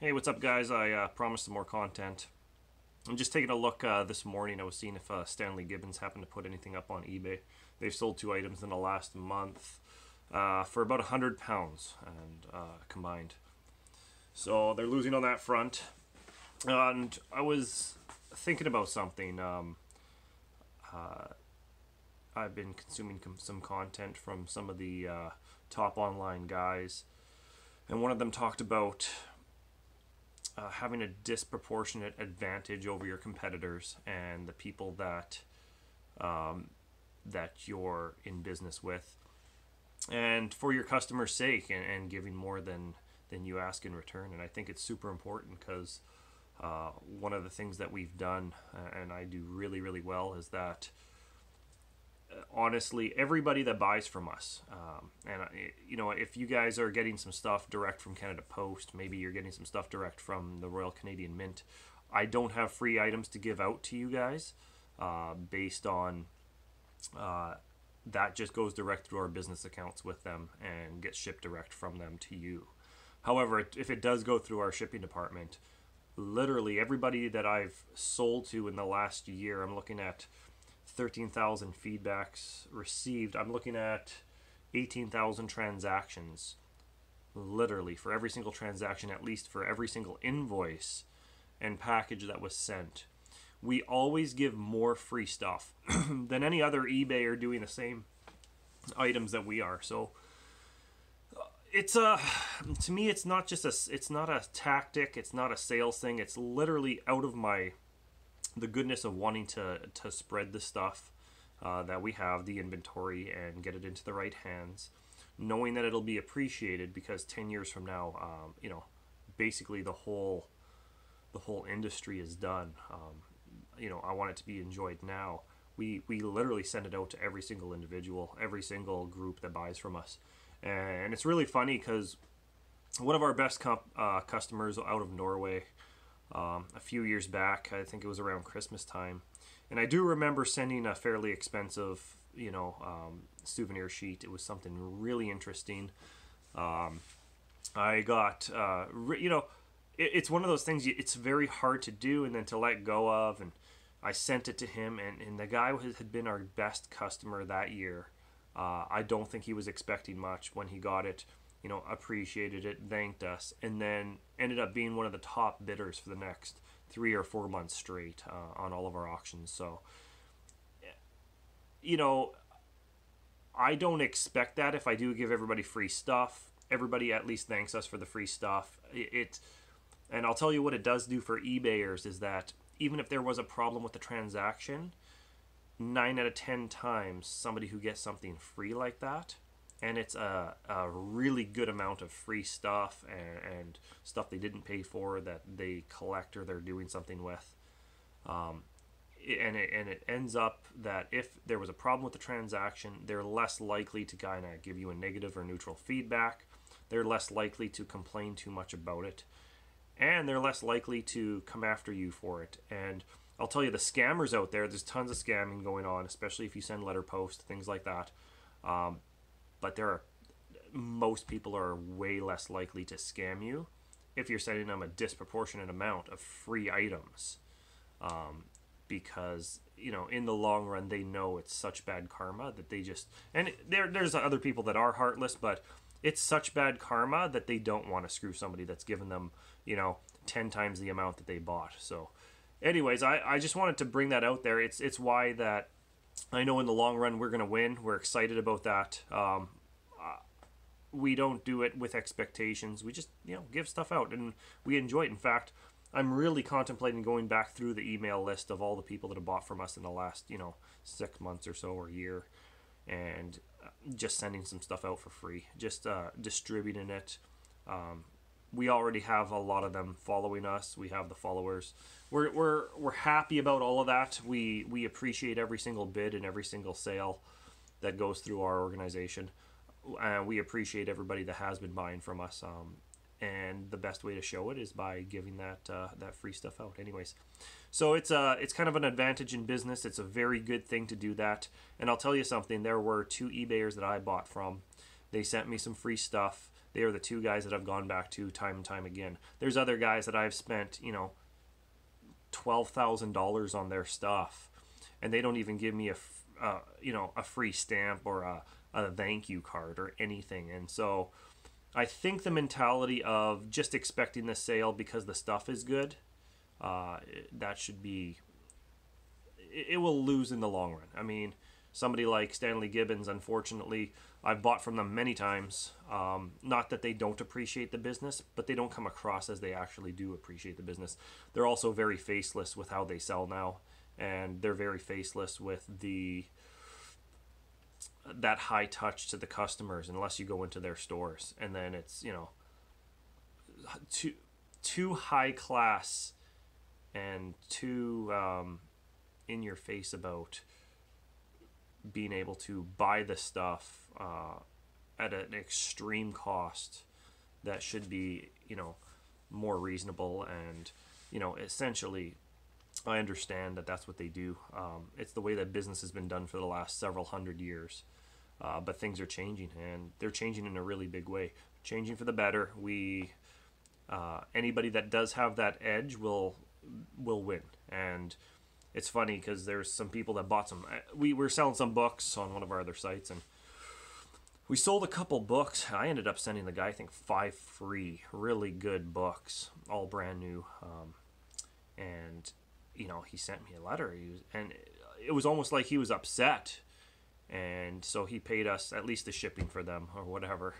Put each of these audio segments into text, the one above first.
Hey, what's up, guys? I promised some more content. I'm just taking a look this morning. I was seeing if Stanley Gibbons happened to put anything up on eBay. They've sold 2 items in the last month for about £100 and combined. So they're losing on that front. And I was thinking about something. I've been consuming some content from some of the top online guys, and one of them talked about having a disproportionate advantage over your competitors and the people that that you're in business with, and for your customers' sake, and giving more than you ask in return. And I think it's super important because one of the things that we've done, and I do really well, is that honestly, everybody that buys from us, and you know, if you guys are getting some stuff direct from Canada Post, maybe you're getting some stuff direct from the Royal Canadian Mint, I don't have free items to give out to you guys based on that. Just goes direct through our business accounts with them and gets shipped direct from them to you. However, if it does go through our shipping department, literally everybody that I've sold to in the last year, I'm looking at 13,000 feedbacks received. I'm looking at 18,000 transactions, literally for every single transaction, at least for every single invoice and package that was sent. We always give more free stuff than any other eBay are doing the same items that we are. So it's to me, it's not a tactic, it's not a sales thing. It's literally out of the goodness of wanting to spread the stuff that we have, the inventory, and get it into the right hands, knowing that it'll be appreciated, because 10 years from now, you know, basically the whole industry is done. You know, I want it to be enjoyed now. We literally send it out to every single individual, every single group that buys from us. And it's really funny because one of our best customers out of Norway, a few years back, I think it was around Christmas time, and I do remember sending a fairly expensive, you know, souvenir sheet. It was something really interesting. I got, you know, it's one of those things, it's very hard to do and then to let go of, and I sent it to him, and the guy had been our best customer that year. I don't think he was expecting much when he got it. You know, appreciated it, thanked us, and then ended up being one of the top bidders for the next 3 or 4 months straight on all of our auctions. So, you know, I don't expect that. If I do give everybody free stuff, everybody at least thanks us for the free stuff. And I'll tell you what it does do for eBayers is that even if there was a problem with the transaction, 9 out of 10 times somebody who gets something free like that, and it's a really good amount of free stuff and stuff they didn't pay for that they collect or they're doing something with. And it ends up that if there was a problem with the transaction, they're less likely to kind of give you a negative or neutral feedback. They're less likely to complain too much about it. And they're less likely to come after you for it. And I'll tell you, the scammers out there, there's tons of scamming going on, especially if you send letter post, things like that. But most people are way less likely to scam you if you're sending them a disproportionate amount of free items, because, you know, in the long run, they know it's such bad karma that they just, and there's other people that are heartless, but it's such bad karma that they don't want to screw somebody that's given them, you know, 10 times the amount that they bought. So anyways, I just wanted to bring that out there. It's why that I know in the long run we're going to win. We're excited about that. We don't do it with expectations. We just, you know, give stuff out and we enjoy it. In fact, I'm really contemplating going back through the email list of all the people that have bought from us in the last, you know, 6 months or so or year, and just sending some stuff out for free, just distributing it. We already have a lot of them following us. We have the followers. We're happy about all of that. We appreciate every single bid and every single sale that goes through our organization. We appreciate everybody that has been buying from us. And the best way to show it is by giving that free stuff out. Anyways, so it's kind of an advantage in business. It's a very good thing to do that. And I'll tell you something. There were 2 eBayers that I bought from. They sent me some free stuff. They are the two guys that I've gone back to time and time again. There's other guys that I've spent, $12,000 on their stuff, and they don't even give me a free stamp or a thank you card or anything. And so I think the mentality of just expecting the sale because the stuff is good, that should be, it will lose in the long run. I mean, somebody like Stanley Gibbons, unfortunately, I've bought from them many times. Not that they don't appreciate the business, but they don't come across as they actually do appreciate the business. They're also very faceless with how they sell now, and they're very faceless with that high touch to the customers unless you go into their stores, and then it's too high class and too in your face about being able to buy the stuff at an extreme cost that should be, more reasonable. And, essentially, I understand that that's what they do. It's the way that business has been done for the last several hundred years. But things are changing, and they're changing in a really big way. Changing for the better. Anybody that does have that edge will win. And it's funny because there's some people that bought some. We were selling some books on one of our other sites, and we sold a couple books. I ended up sending the guy, I think, 5 free, really good books, all brand new. And he sent me a letter. And it was almost like he was upset, and so he paid us at least the shipping for them or whatever.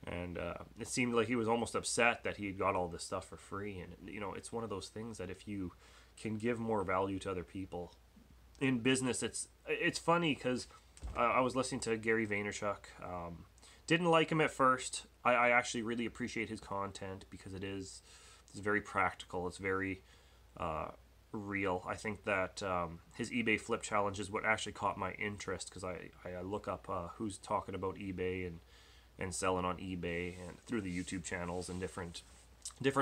And it seemed like he was almost upset that he got all this stuff for free. And it's one of those things that if you can give more value to other people in business, it's funny because I was listening to Gary Vaynerchuk. Didn't like him at first. I actually really appreciate his content because it's very practical. It's very real. I think that his eBay flip challenge is what actually caught my interest, because I look up who's talking about eBay and selling on eBay, and through the YouTube channels and different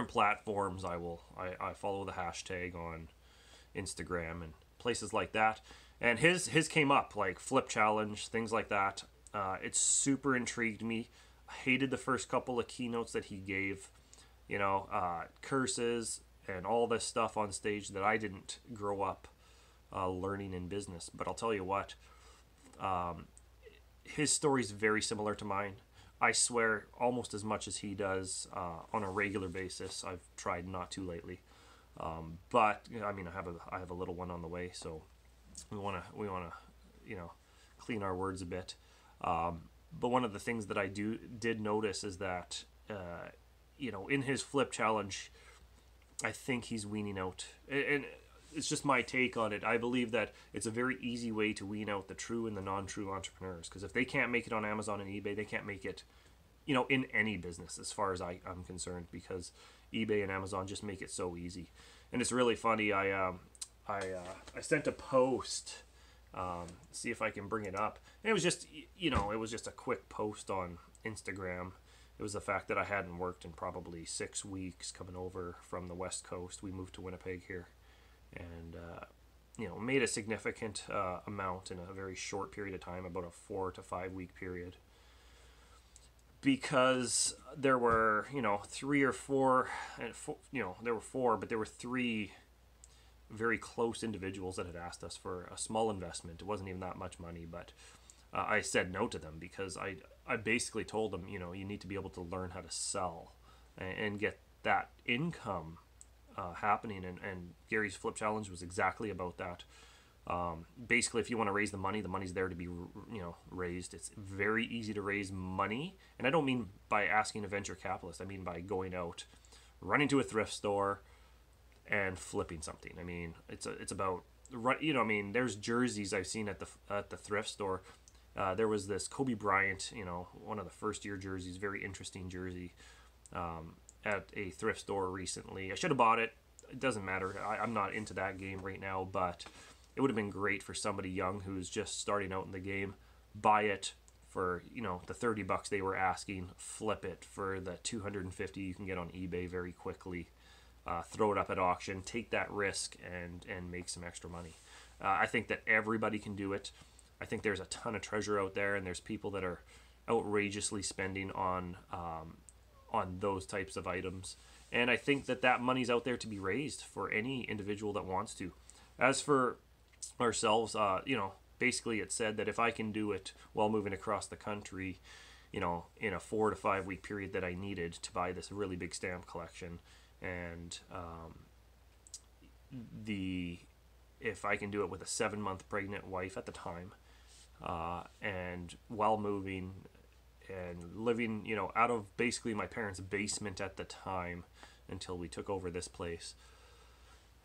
platforms. I follow the hashtag on Instagram and places like that, and his came up, like flip challenge, things like that. It super intrigued me. I hated the first couple of keynotes that he gave, curses and all this stuff on stage that I didn't grow up learning in business. But I'll tell you what, his story is very similar to mine. I swear almost as much as he does on a regular basis. I've tried not to lately, but I mean, I have a little one on the way, so we want to clean our words a bit. But one of the things that I did notice is that in his flip challenge, I think he's weaning out, and it's just my take on it. I believe that it's a very easy way to wean out the true and the non-true entrepreneurs, because if they can't make it on Amazon and eBay, they can't make it, in any business, as far as I'm concerned, because eBay and Amazon just make it so easy. And it's really funny. I sent a post, see if I can bring it up. And it was just, it was just a quick post on Instagram. It was the fact that I hadn't worked in probably 6 weeks coming over from the West Coast. We moved to Winnipeg here, and made a significant amount in a very short period of time, about a 4 to 5 week period, because there were 3 or 4, and there were 4, but there were 3 very close individuals that had asked us for a small investment. It wasn't even that much money, but I said no to them, because I basically told them, you need to be able to learn how to sell and get that income happening. And Gary's flip challenge was exactly about that. Basically, if you want to raise the money's there to be raised. It's very easy to raise money, and I don't mean by asking a venture capitalist. I mean by going out, running to a thrift store, and flipping something. I mean, it's about there's jerseys I've seen at the thrift store. There was this Kobe Bryant, one of the first year jerseys, very interesting jersey, at a thrift store recently. I should have bought it. It doesn't matter. I'm not into that game right now, but it would have been great for somebody young who's just starting out in the game. Buy it for, the $30 they were asking, flip it for the $250 you can get on eBay very quickly. Throw it up at auction, take that risk, and make some extra money. I think that everybody can do it. I think there's a ton of treasure out there, and there's people that are outrageously spending on those types of items. And I think that that money's out there to be raised for any individual that wants to. As for ourselves, basically it said that if I can do it while moving across the country, in a 4 to 5 week period that I needed to buy this really big stamp collection, and if I can do it with a 7-month pregnant wife at the time, and while moving and living, out of basically my parents' basement at the time until we took over this place.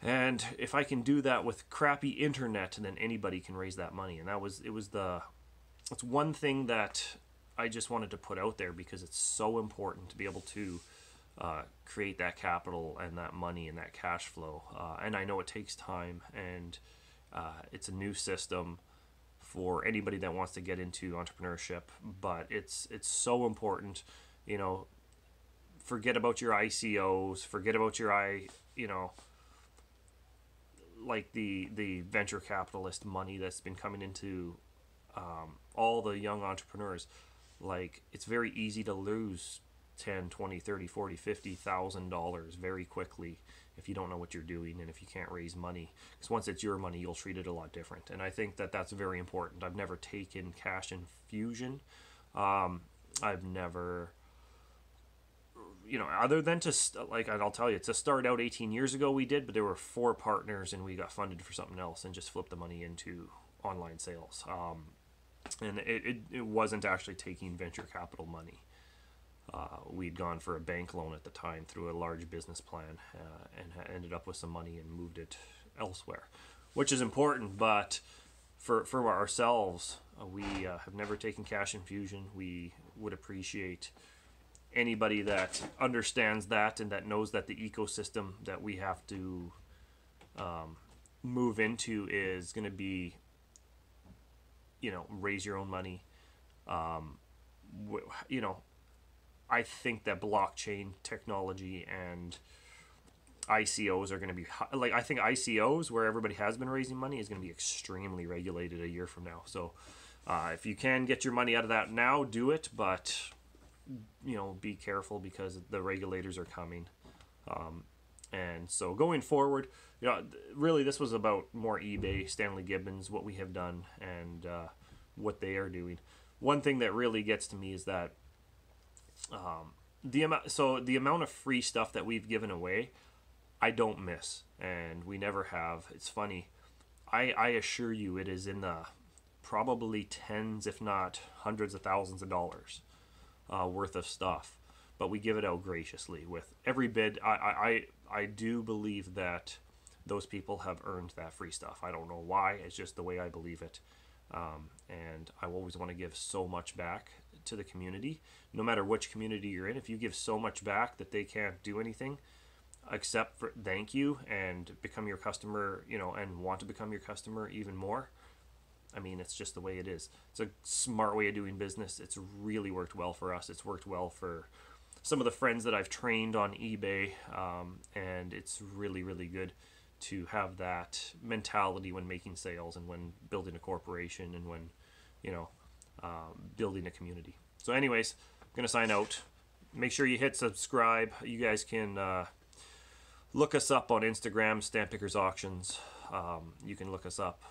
And if I can do that with crappy internet, then anybody can raise that money. And it's one thing that I just wanted to put out there, because it's so important to be able to create that capital and that money and that cash flow. And I know it takes time, and it's a new system for anybody that wants to get into entrepreneurship, but it's so important. Forget about your ICOs, forget about your like the venture capitalist money that's been coming into all the young entrepreneurs. Like, it's very easy to lose 10, 20, 30, 40, $50,000 very quickly if you don't know what you're doing and if you can't raise money. Because once it's your money, you'll treat it a lot different. And I think that that's very important. I've never taken cash infusion. I've never, other than I'll tell you, to start out 18 years ago we did, but there were 4 partners and we got funded for something else and just flipped the money into online sales. And it wasn't actually taking venture capital money. We'd gone for a bank loan at the time through a large business plan, and ended up with some money and moved it elsewhere, which is important. But for ourselves, we have never taken cash infusion. We would appreciate anybody that understands that and that knows that the ecosystem that we have to move into is going to be, raise your own money. I think that blockchain technology and ICOs are going to be I think ICOs, where everybody has been raising money, is going to be extremely regulated a year from now. So if you can get your money out of that now, do it, but be careful, because the regulators are coming. And so going forward, really this was about more eBay, Stanley Gibbons, what we have done, and what they are doing. One thing that really gets to me is that the amount of free stuff that we've given away, I don't miss, and we never have. It's funny. I assure you, it is in the probably tens, if not hundreds of thousands of dollars worth of stuff, but we give it out graciously with every bid. I do believe that those people have earned that free stuff. I don't know why. It's just the way I believe it. And I always want to give so much back to the community, no matter which community you're in. If you give so much back that they can't do anything except for thank you and become your customer, and want to become your customer even more, I mean, it's just the way it is. It's a smart way of doing business. It's really worked well for us. It's worked well for some of the friends that I've trained on eBay, and it's really, really good to have that mentality when making sales and when building a corporation and when, building a community. So anyways, I'm going to sign out. Make sure you hit subscribe. You guys can look us up on Instagram, Stamp Pickers Auctions. You can look us up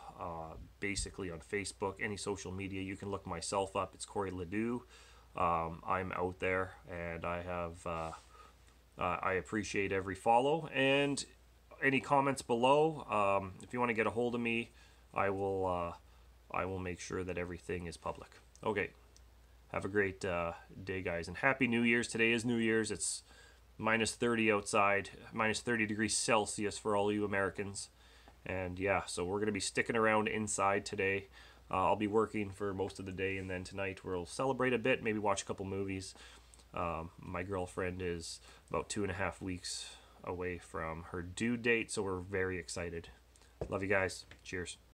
basically on Facebook, any social media. You can look myself up. It's Corey Ledoux. I'm out there, and I have I appreciate every follow and any comments below. If you want to get a hold of me, I will make sure that everything is public. Okay, have a great day, guys, and Happy New Year's. Today is New Year's. It's minus 30 outside, minus 30 degrees Celsius for all you Americans. And yeah, so we're going to be sticking around inside today. I'll be working for most of the day, and then tonight we'll celebrate a bit, maybe watch a couple movies. My girlfriend is about 2.5 weeks away from her due date, so we're very excited. Love you guys. Cheers.